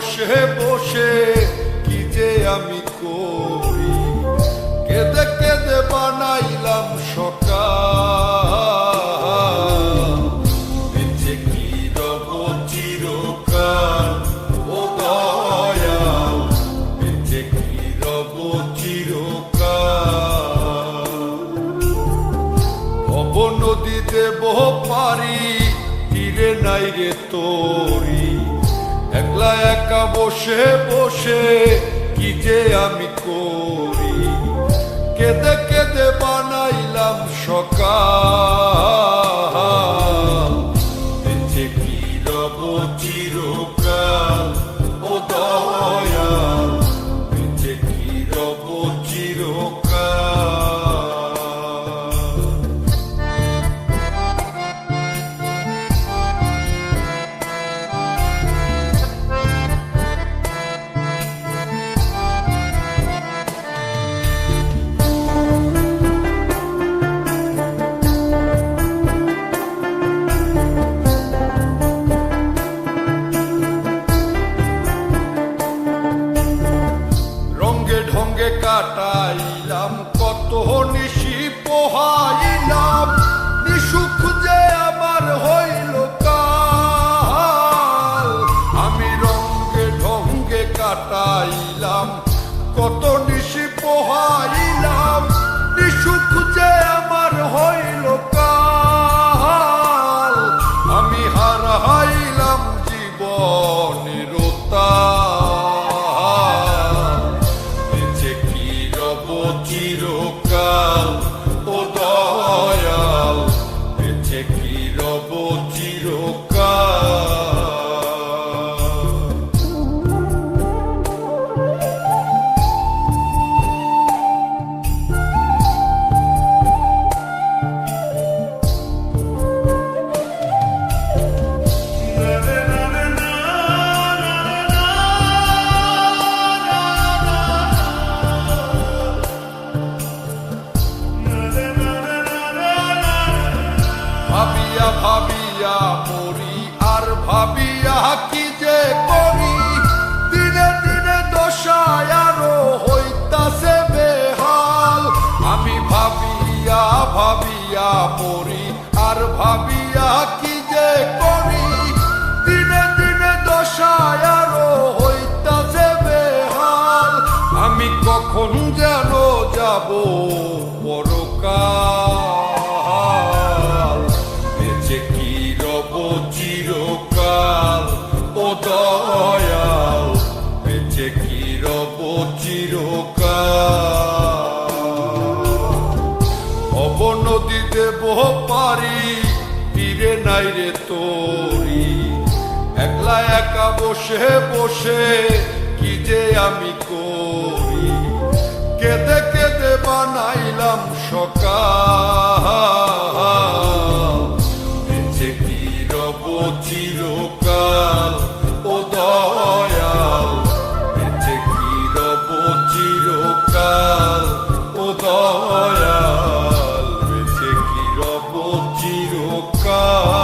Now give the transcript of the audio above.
বসে বসে কি যে আমি করি, কেঁদে কেঁদে বানাইলাম সকাল। বেঁচে কি রব চিরকাল ও দয়াল, বেঁচে কি রব চিরকাল। ভব নদী দেব পারি, তীরে নাই রে তোরি, একলা একা বসে বসে কি যে আমি করি, কেঁদে কেঁদে বানাইলাম সকাল। বেঁচে কি রব চিরকাল ও দয়াল, বেঁচে কি রব চিরকাল। ঢঙ্গে কাটাইলাম কত নিশি পোহাইলাম, নিশুক যে আমার হইল কাল। আমি রঙ্গে ঢঙ্গে কাটাইলাম কত নিশি পোহাইলাম, নিশুক যে আমার হইল কাল। আমি হারাইলাম জীবনের চিরকাল ও দয়াল, বেঁচে কি রব চিরকাল। ভাবিয়া ভাবিয়া মরি আর ভাবিয়া কি যে করি, দিনে দিনে দশায় আরো হইতাছে বেহাল। আমি ভাবিয়া ভাবিয়া মরি আর ভাবিয়া কি যে করি, দিনে দিনে দশায় আরো হইতাছে বেহাল। আমি কখন যেন যাব পরকাল, বেঁচে কি রব চিরকাল ও দয়াল, বেঁচে কি রব চিরকাল। ভব নদী দেব পারি, তীরে নাই রে তোরি, একলা একা বসে বসে কি যে আমি করি, কেঁদে কেঁদে বানাইলাম সকাল। বেঁচে কি রব চিরকাল ও দয়াল, বেঁচে কি রব চিরকাল ও দয়াল, বেঁচে কি রব চিরকাল।